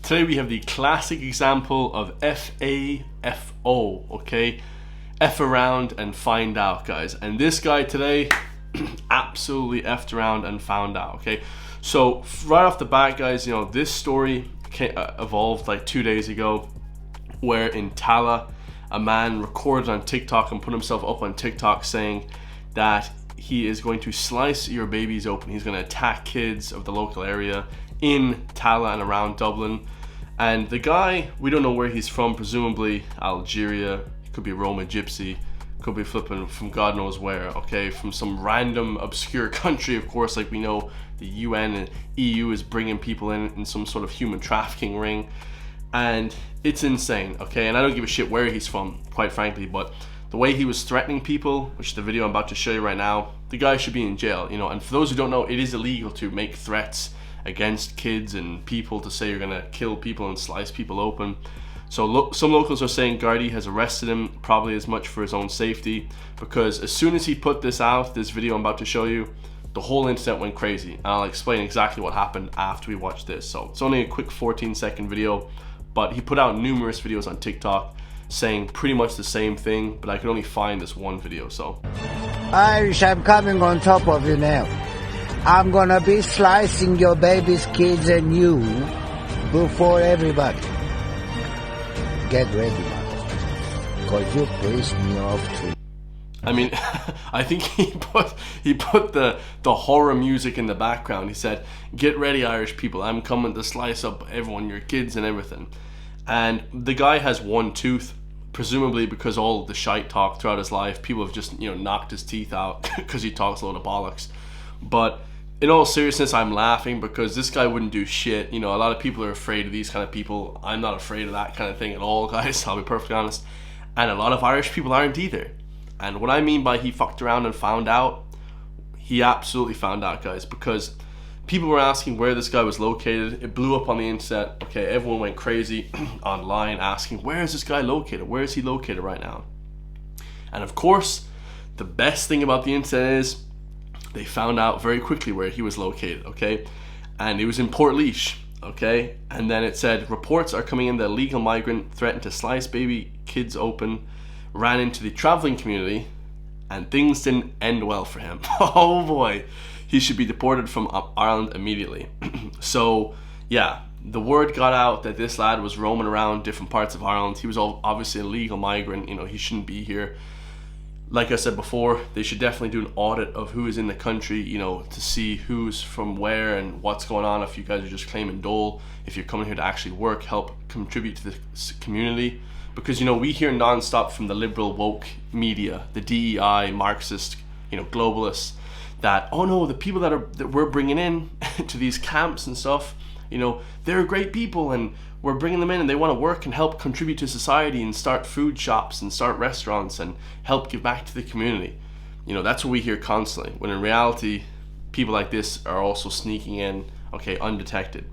Today we have the classic example of F-A-F-O, okay? F around and find out, guys. And this guy today absolutely effed around and found out, okay? So right off the bat, guys, you know, this story evolved like 2 days ago, where in Tala, a man recorded on TikTok and put himself up on TikTok saying that he is going to slice your babies open. He's going to attack kids of the local area in Tala and around Dublin. And the guy, we don't know where he's from, presumably Algeria, he could be Roma Gypsy, could be flipping from God knows where, okay, from some random obscure country, of course. Like we know the UN and EU is bringing people in some sort of human trafficking ring, and it's insane, okay? And I don't give a shit where he's from, quite frankly, but the way he was threatening people, which is the video I'm about to show you right now, the guy should be in jail, you know. And for those who don't know, it is illegal to make threats against kids and people, to say you're gonna kill people and slice people open. So some locals are saying Gardaí has arrested him, probably as much for his own safety, because as soon as he put this out, this video I'm about to show you, the whole internet went crazy. And I'll explain exactly what happened after we watch this. So it's only a quick 14-second video, but he put out numerous videos on TikTok saying pretty much the same thing, but I could only find this one video. So Irish, I'm coming on top of you now. I'm gonna be slicing your babies, kids, and you before everybody. Get ready, motherfucker, because you pissed me off too. I mean, I think he put the horror music in the background. He said, "Get ready, Irish people, I'm coming to slice up everyone, your kids and everything." And the guy has one tooth, presumably because all the shite talk throughout his life, people have just, you know, knocked his teeth out because he talks a load of bollocks. But in all seriousness, I'm laughing because this guy wouldn't do shit. You know, a lot of people are afraid of these kind of people. I'm not afraid of that kind of thing at all, guys, I'll be perfectly honest. And a lot of Irish people aren't either. And what I mean by he fucked around and found out, he absolutely found out, guys, because people were asking where this guy was located. It blew up on the internet. Okay, everyone went crazy online asking, where is this guy located? Where is he located right now? And of course, the best thing about the internet is they found out very quickly where he was located, okay? And it was in Portlaoise, okay? And then it said, reports are coming in that a legal migrant threatened to slice baby kids open, ran into the traveling community, and things didn't end well for him. Oh boy, he should be deported from Ireland immediately. So yeah, the word got out that this lad was roaming around different parts of Ireland. He was obviously a legal migrant, you know, he shouldn't be here. Like I said before, they should definitely do an audit of who is in the country, you know, to see who's from where and what's going on. If you guys are just claiming dole, if you're coming here to actually work, help contribute to the community. Because, you know, we hear non-stop from the liberal woke media, the DEI, Marxist, you know, globalists, that, oh no, the people that we're bringing in to these camps and stuff, you know, they're great people and we're bringing them in and they want to work and help contribute to society and start food shops and start restaurants and help give back to the community. You know, that's what we hear constantly, when in reality, people like this are also sneaking in, okay, undetected.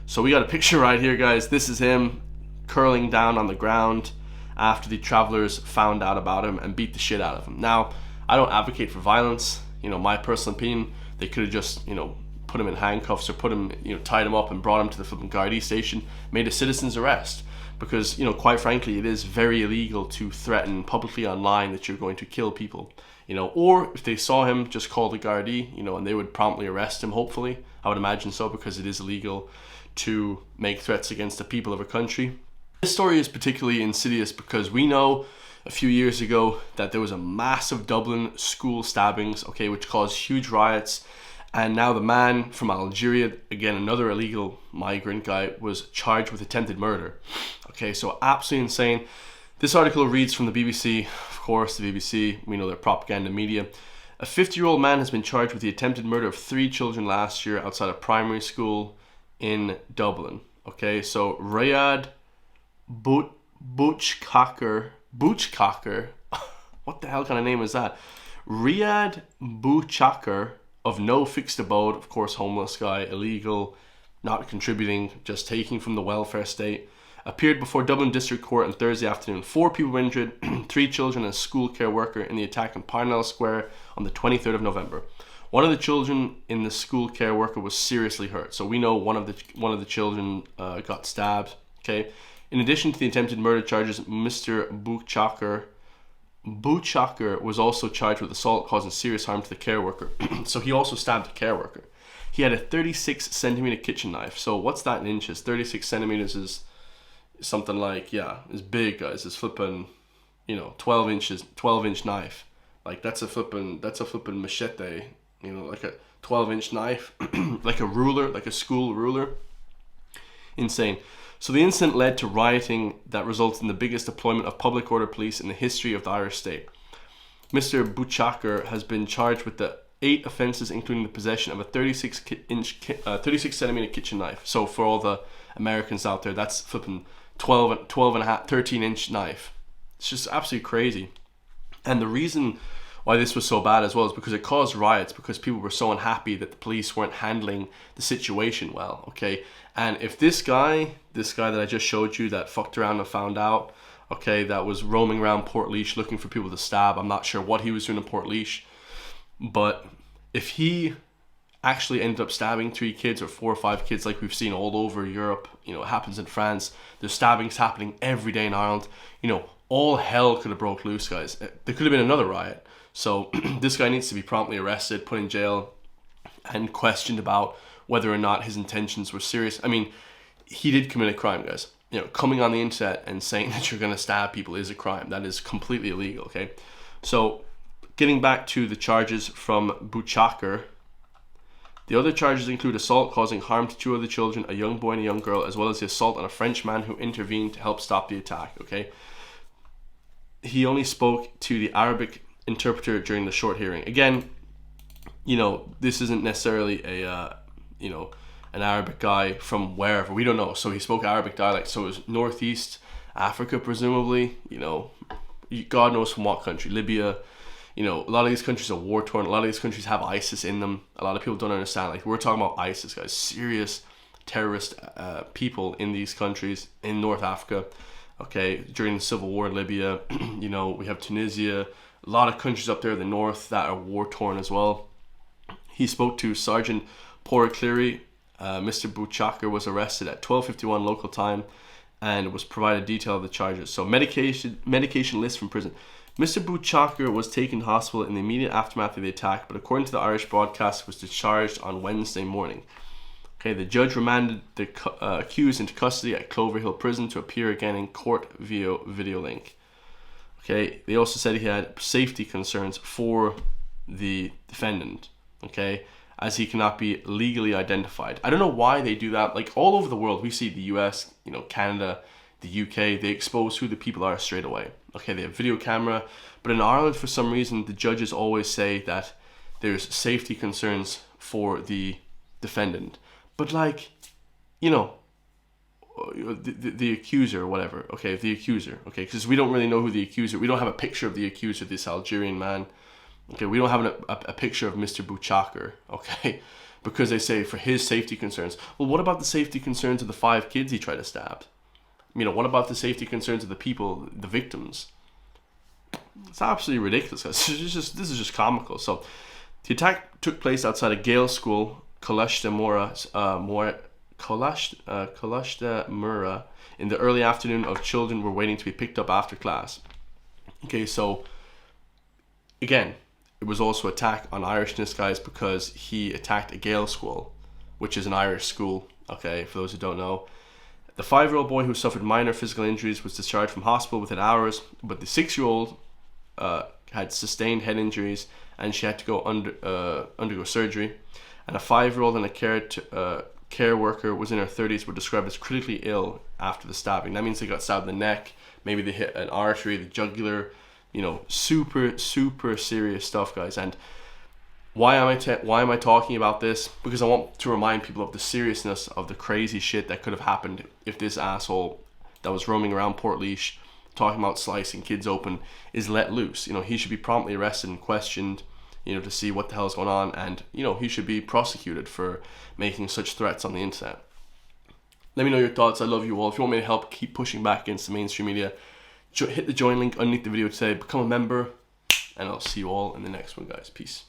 So we got a picture right here, guys. This is him curling down on the ground after the travelers found out about him and beat the shit out of him. Now, I don't advocate for violence. You know, my personal opinion, they could have just, you know, put him in handcuffs or put him, you know, tied him up and brought him to the flipping Gardaí station, made a citizen's arrest. Because, you know, quite frankly, it is very illegal to threaten publicly online that you're going to kill people. You know, or if they saw him, just call the Gardaí, you know, and they would promptly arrest him, hopefully. I would imagine so, because it is illegal to make threats against the people of a country. This story is particularly insidious because we know a few years ago that there was a massive Dublin school stabbings, okay, which caused huge riots. And now the man from Algeria, again, another illegal migrant guy, was charged with attempted murder. Okay, so absolutely insane. This article reads from the BBC, of course, the BBC, we know they're propaganda media. A 50-year-old man has been charged with the attempted murder of 3 children last year outside a primary school in Dublin. Okay, so Riyad Bouchkaker, what the hell kind of name is that? Riyad Bouchkaker, of no fixed abode, of course, homeless guy, illegal, not contributing, just taking from the welfare state, appeared before Dublin District Court on Thursday afternoon. 4 people were injured, 3 children and a school care worker in the attack in Parnell Square on the 23rd of November. One of the children in the school care worker was seriously hurt. So we know one of the children got stabbed. Okay. In addition to the attempted murder charges, Mr. Buchaker was also charged with assault causing serious harm to the care worker. So he also stabbed the care worker. He had a 36 centimeter kitchen knife. So what's that in inches? 36 centimeters is something like, it's big, guys. It's flipping, 12 inch knife. Like that's a flipping machete, like a 12-inch knife, like a ruler, like a school ruler. Insane. So the incident led to rioting that resulted in the biggest deployment of public order police in the history of the Irish state. Mr. Buchaker has been charged with the 8 offences, including the possession of a 36 centimeter kitchen knife. So for all the Americans out there, that's flipping 12 and a half, 13-inch knife. It's just absolutely crazy. And the reason why this was so bad as well is because it caused riots, because people were so unhappy that the police weren't handling the situation well, okay? And if this guy that I just showed you that fucked around and found out, okay, that was roaming around Portlaoise looking for people to stab, I'm not sure what he was doing in Portlaoise, but if he actually ended up stabbing 3 kids or 4 or 5 kids like we've seen all over Europe, it happens in France, there's stabbings happening every day in Ireland, all hell could have broke loose, guys. There could have been another riot. So this guy needs to be promptly arrested, put in jail, and questioned about whether or not his intentions were serious. I mean, he did commit a crime, guys. Coming on the internet and saying that you're going to stab people is a crime. That is completely illegal, okay? So getting back to the charges from Buchaker, the other charges include assault causing harm to 2 other children, a young boy and a young girl, as well as the assault on a French man who intervened to help stop the attack, okay? He only spoke to the Arabic interpreter during the short hearing. Again, this isn't necessarily an Arabic guy from wherever, we don't know. So he spoke Arabic dialect, so it was Northeast Africa presumably, God knows from what country. Libya, a lot of these countries are war torn, a lot of these countries have ISIS in them. A lot of people don't understand, like, we're talking about ISIS, guys, serious terrorist people in these countries in North Africa, okay, during the civil war in Libya. We have Tunisia, a lot of countries up there in the north that are war torn as well. He spoke to Sergeant Paul Cleary. Mr. Buchaker was arrested at 12:51 local time and was provided detail of the charges. So medication list from prison. Mr. Buchaker was taken to hospital in the immediate aftermath of the attack, but according to the Irish broadcast, was discharged on Wednesday morning. Okay, the judge remanded the accused into custody at Cloverhill Prison to appear again in court via video link. Okay, they also said he had safety concerns for the defendant, okay, as he cannot be legally identified. I don't know why they do that. Like, all over the world, we see the US, Canada, the UK, they expose who the people are straight away. Okay, they have video camera, but in Ireland, for some reason, the judges always say that there's safety concerns for the defendant. But, like, the accuser or whatever, okay, the accuser, okay, because we don't really know who the accuser, we don't have a picture of the accuser, this Algerian man, okay, we don't have a picture of Mr. Buchaker, okay, because they say for his safety concerns. Well, what about the safety concerns of the 5 kids he tried to stab? What about the safety concerns of the people, the victims? It's absolutely ridiculous, guys. This is just comical. So the attack took place outside a Gael school, Colashta Mura, in the early afternoon of children were waiting to be picked up after class. Okay, so again, it was also attack on Irishness, guys, because he attacked a Gael school, which is an Irish school, okay, for those who don't know. The 5-year-old boy who suffered minor physical injuries was discharged from hospital within hours, but the 6-year-old had sustained head injuries and she had to go undergo surgery. And a 5-year-old and a care worker was in her 30s were described as critically ill after the stabbing. That means they got stabbed in the neck, maybe they hit an artery, the jugular, super, super serious stuff, guys. And why am I talking about this? Because I want to remind people of the seriousness of the crazy shit that could have happened if this asshole that was roaming around Portlaoise talking about slicing kids open is let loose. He should be promptly arrested and questioned, to see what the hell is going on, and he should be prosecuted for making such threats on the internet. Let me know your thoughts. I love you all. If you want me to help keep pushing back against the mainstream media, hit the join link underneath the video today, become a member, and I'll see you all in the next one, guys. Peace.